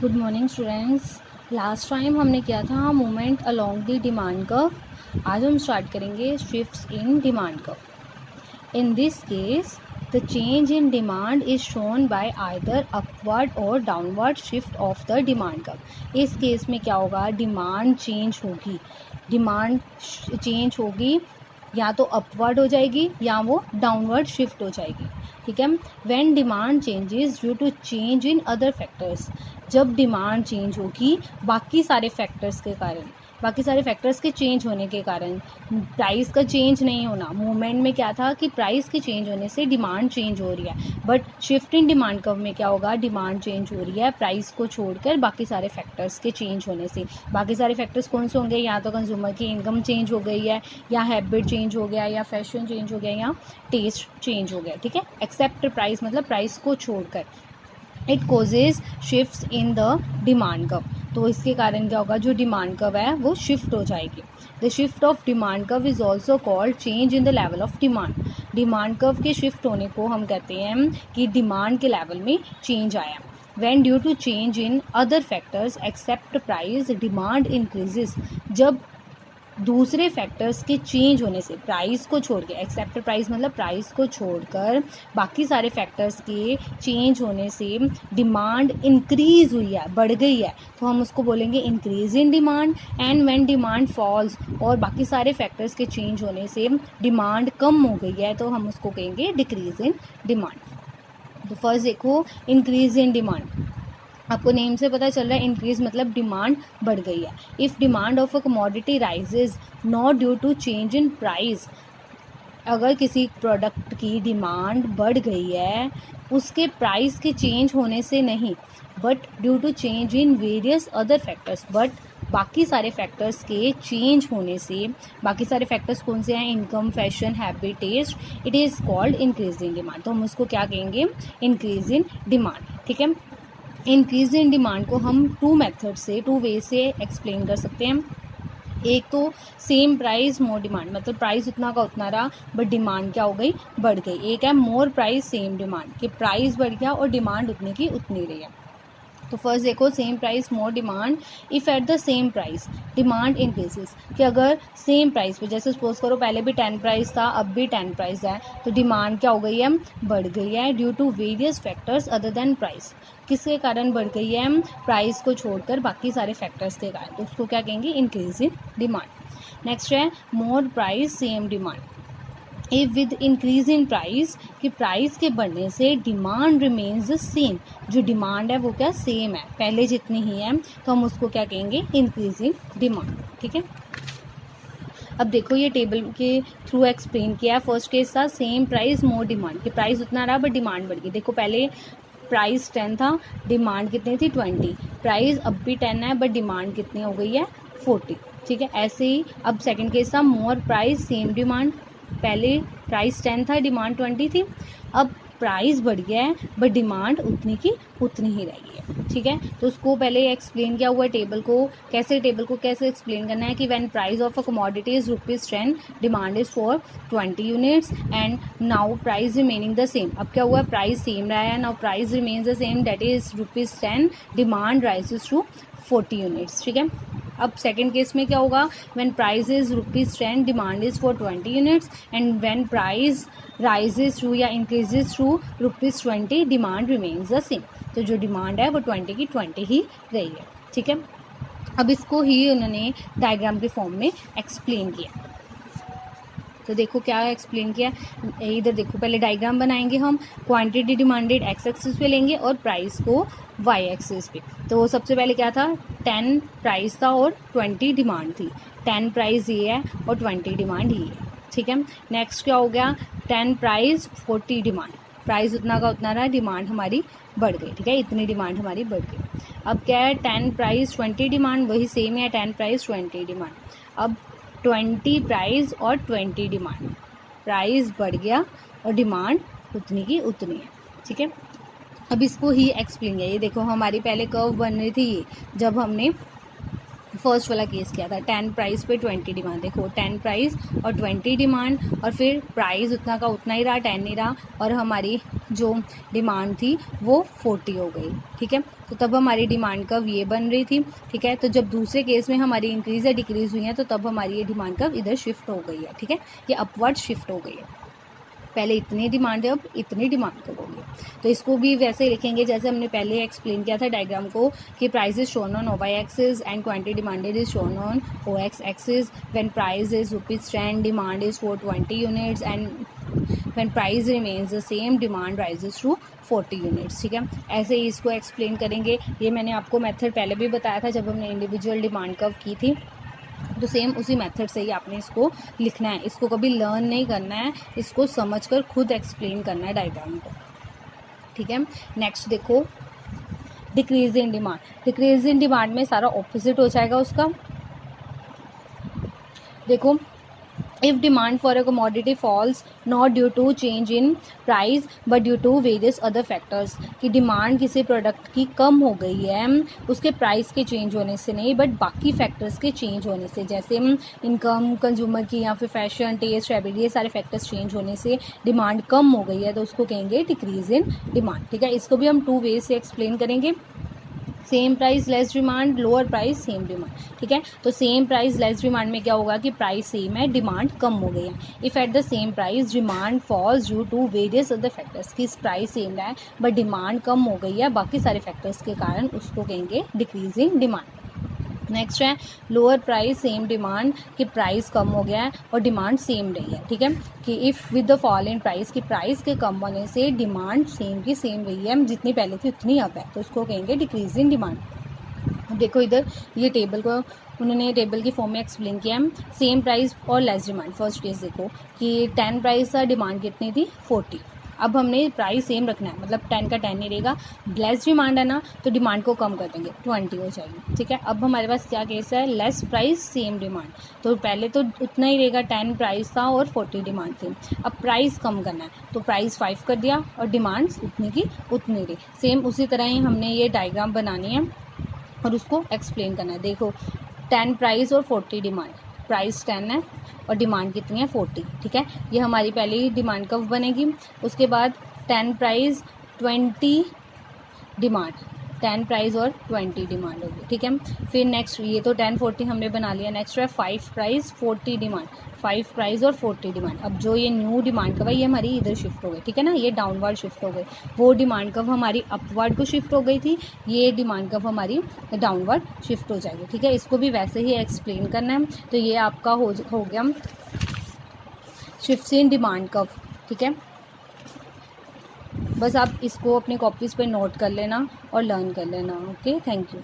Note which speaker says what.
Speaker 1: Good morning students. Last time हमने किया था movement along the demand curve. आज हम स्टार्ट करेंगे shifts in demand curve. In this case the change in demand is shown by either upward और downward shift of the demand curve. इस case में क्या होगा, डिमांड चेंज होगी, या तो अपवर्ड हो जाएगी या वो डाउनवर्ड शिफ्ट हो जाएगी। ठीक है। When demand changes due to change in other factors, जब डिमांड चेंज होगी बाकी सारे फैक्टर्स के चेंज होने के कारण, प्राइस का चेंज नहीं होना। मूवमेंट में क्या था कि प्राइस के चेंज होने से डिमांड चेंज हो रही है, but shift in demand curve में क्या होगा, डिमांड चेंज हो रही है प्राइस को छोड़कर बाकी सारे फैक्टर्स के चेंज होने से। बाकी सारे फैक्टर्स कौन से होंगे, या तो कंज्यूमर की इनकम चेंज हो गई है, या हैबिट चेंज हो गया, या फैशन चेंज हो गया, या टेस्ट चेंज हो गया। ठीक है। एक्सेप्ट प्राइस मतलब प्राइस को छोड़कर। It causes shifts in the demand curve. तो इसके कारण क्या होगा, जो डिमांड कर्व है वो शिफ्ट हो जाएगी। The shift of demand curve is also called change in the level of demand. Demand curve के शिफ्ट होने को हम कहते हैं कि डिमांड के लेवल में चेंज आया। When due to change in other factors except price, demand increases। जब दूसरे फैक्टर्स के चेंज होने से, प्राइस को छोड़ के, एक्सेप्ट प्राइस मतलब प्राइस को छोड़कर बाकी सारे फैक्टर्स के चेंज होने से डिमांड इंक्रीज हुई है, बढ़ गई है, तो हम उसको बोलेंगे increase in demand. And when demand falls, और बाकी सारे फैक्टर्स के चेंज होने से डिमांड कम हो गई है, तो हम उसको कहेंगे डिक्रीज इन डिमांड। तो फर्स्ट देखो, इंक्रीज इन डिमांड। आपको नेम से पता चल रहा है इंक्रीज मतलब डिमांड बढ़ गई है। If demand of a commodity rises not due to change in price, अगर किसी प्रोडक्ट की डिमांड बढ़ गई है उसके प्राइस के चेंज होने से नहीं, but due to change in various other factors, but बाकी सारे फैक्टर्स के चेंज होने से, बाकी सारे फैक्टर्स कौन से हैं, income, fashion, habit, taste, it is called increase in demand. तो हम उसको क्या कहेंगे, इंक्रीज इन डिमांड। ठीक है। इंक्रीज इन डिमांड को हम टू वे से एक्सप्लेन कर सकते हैं। एक तो सेम प्राइस मोर डिमांड, मतलब प्राइस उतना का उतना रहा बट डिमांड क्या हो गई, बढ़ गई। एक है मोर प्राइस सेम डिमांड, कि प्राइस बढ़ गया और डिमांड उतनी की उतनी रही है। तो फर्स्ट देखो, same price more demand. If at the same price demand increases, कि अगर सेम प्राइस पे, जैसे सपोज करो पहले भी 10 प्राइस था अब भी 10 प्राइस है, तो डिमांड क्या हो गई है, बढ़ गई है, due to various factors other than price. किसके कारण बढ़ गई है, प्राइस को छोड़कर बाकी सारे फैक्टर्स के कारण, तो उसको क्या कहेंगे, इंक्रीज इन डिमांड। नेक्स्ट है मोर price same demand. If with increase in price, कि प्राइस के बढ़ने से डिमांड रिमेन्स द सेम, जो डिमांड है वो क्या सेम है, पहले जितनी ही है, तो हम उसको क्या कहेंगे, इंक्रीज इन डिमांड। ठीक है। अब देखो ये टेबल के थ्रू एक्सप्लेन किया। फर्स्ट केस था सेम प्राइस मोर डिमांड, कि प्राइस उतना रहा बट डिमांड बढ़ गई। देखो पहले प्राइस 10 था, डिमांड कितनी थी 20, प्राइस अब भी 10 है बट डिमांड कितनी हो गई है 40। ठीक है। ऐसे ही अब सेकंड केस था मोर प्राइस सेम डिमांड। पहले प्राइस 10 था, डिमांड 20 थी, अब प्राइस बढ़ गया है बट डिमांड उतनी की उतनी ही रही है। ठीक है। तो उसको पहले एक्सप्लेन किया हुआ टेबल को कैसे एक्सप्लेन करना है, कि when price of a commodity is ₹10, demand is for 20 units and now price remaining the same. अब क्या हुआ, प्राइस सेम रहा है, now price remains the same, that is ₹10, demand rises to 40 units. ठीक है। अब सेकेंड केस में क्या होगा, when price is ₹10, demand is for 20 units and when price rises to या increases to ₹20, demand remains the same. तो जो demand है वो 20 की 20 ही रही है। ठीक है। अब इसको ही उन्होंने डायग्राम के फॉर्म में एक्सप्लेन किया। तो देखो क्या एक्सप्लेन किया, इधर देखो पहले डायग्राम बनाएंगे हम, क्वांटिटी डिमांडेड एक्स एक्सिस पे लेंगे और प्राइस को वाई एक्सिस पे। तो सबसे पहले क्या था, 10 प्राइस था और 20 डिमांड थी। 10 प्राइस ये है और 20 डिमांड ये है। ठीक है। नेक्स्ट क्या हो गया, 10 प्राइस 40 डिमांड, प्राइस उतना का उतना रहा, डिमांड हमारी बढ़ गई। ठीक है। इतनी डिमांड हमारी बढ़ गई। अब क्या है, 10 प्राइस 20 डिमांड, वही सेम है, 10 प्राइस 20 डिमांड। अब 20 प्राइस और 20 डिमांड, प्राइस बढ़ गया और डिमांड उतनी की उतनी है। ठीक है। अब इसको ही एक्सप्लेन किया। ये देखो हमारी पहले कर्व बन रही थी, ये जब हमने फर्स्ट वाला केस क्या था, 10 प्राइस पे 20 डिमांड। देखो 10 प्राइस और 20 डिमांड, और फिर प्राइस उतना का उतना ही रहा, 10 ही रहा, और हमारी जो डिमांड थी वो 40 हो गई। ठीक है, तो तब हमारी डिमांड कर्व ये बन रही थी। ठीक है, तो जब दूसरे केस में हमारी इंक्रीज़ या डिक्रीज़ हुई है तो तब हमारी ये डिमांड कर्व इधर शिफ्ट हो गई है। ठीक है, ये अपवर्ड शिफ्ट हो गई है। पहले इतनी डिमांड है, अब इतनी डिमांड करोगे। तो इसको भी वैसे ही लिखेंगे जैसे हमने पहले एक्सप्लेन किया था डायग्राम को, कि price is shown on OY axis and quantity demanded is shown on OX axis. When price is ₹10, demand is 420 units, and when price remains the same, demand rises to 40 units. ठीक है, ऐसे ही इसको explain करेंगे। ये मैंने आपको method पहले भी बताया था जब हमने इंडिविजुअल डिमांड कर्व की थी, तो सेम उसी मेथड से ही आपने इसको लिखना है। इसको कभी लर्न नहीं करना है, इसको समझकर खुद एक्सप्लेन करना है डायग्राम को। ठीक है, नेक्स्ट देखो decrease in demand. Decrease in demand में सारा ऑपोजिट हो जाएगा उसका। देखो, if demand for a commodity falls not due to change in price but due to various other factors, कि डिमांड किसी प्रोडक्ट की कम हो गई है उसके प्राइस के चेंज होने से नहीं, बट बाकी फैक्टर्स के चेंज होने से, जैसे इनकम, कंज्यूमर की, या फिर फैशन, टेस्ट, हैबिट, ये सारे फैक्टर्स चेंज होने से डिमांड कम हो गई है, तो उसको कहेंगे डिक्रीज इन डिमांड। ठीक है, इसको भी हम 2 वेज से एक्सप्लेन करेंगे। Same price less demand, lower price same demand. ठीक है, तो सेम प्राइस लेस डिमांड में क्या होगा कि प्राइस सेम है, डिमांड कम हो गई है। If at the same price demand falls due to various other factors, की प्राइस सेम है बट डिमांड कम हो गई है बाकी सारे फैक्टर्स के कारण, उसको कहेंगे डिक्रीज इन डिमांड। नेक्स्ट है लोअर प्राइस सेम डिमांड, कि प्राइस कम हो गया है और डिमांड सेम रही है। ठीक है, कि if with the fall in price, की प्राइस के कम होने से डिमांड सेम की सेम रही है, जितनी पहले थी उतनी अब है, तो उसको कहेंगे डिक्रीज इन डिमांड। अब देखो इधर ये टेबल को उन्होंने टेबल की फॉर्म में एक्सप्लेन किया है। सेम प्राइस और लेस डिमांड, फर्स्ट केस देखो कि 10 प्राइस था, डिमांड कितनी थी 40। अब हमने प्राइस सेम रखना है, मतलब 10 का 10 नहीं रहेगा। लेस डिमांड है ना, तो डिमांड को कम कर देंगे, 20 हो जाएगी। ठीक है, अब हमारे पास क्या केस है, लेस प्राइस सेम डिमांड, तो पहले तो उतना ही रहेगा, 10 प्राइस था और 40 डिमांड थी। अब प्राइस कम करना है, तो प्राइस 5 कर दिया और डिमांड उतनी की उतनी रही। सेम उसी तरह ही हमने ये डायग्राम बनानी है और उसको एक्सप्लेन करना है। देखो 10 प्राइस और 40 डिमांड, प्राइस 10 है और डिमांड कितनी है 40। ठीक है, ये हमारी पहले ही डिमांड कर्व बनेगी। उसके बाद 10 प्राइस 20 डिमांड, 10 प्राइस और 20 डिमांड होगी। ठीक है, फिर नेक्स्ट ये तो 10 40 हमने बना लिया। नेक्स्ट है 5 प्राइस 40 डिमांड, 5 प्राइस और 40 डिमांड। अब जो ये न्यू डिमांड कर्व है ये हमारी इधर शिफ्ट हो गई। ठीक है ना, ये डाउनवर्ड शिफ्ट हो गई। वो डिमांड कर्व हमारी अपवर्ड को शिफ्ट हो गई थी, ये डिमांड कर्व हमारी डाउनवर्ड शिफ्ट हो जाएगी। ठीक है, इसको भी वैसे ही एक्सप्लेन करना है। तो ये आपका हो गया शिफ्ट इन डिमांड कर्व। ठीक है, बस आप इसको अपनी कॉपीज़ पे नोट कर लेना और लर्न कर लेना। Okay, thank you.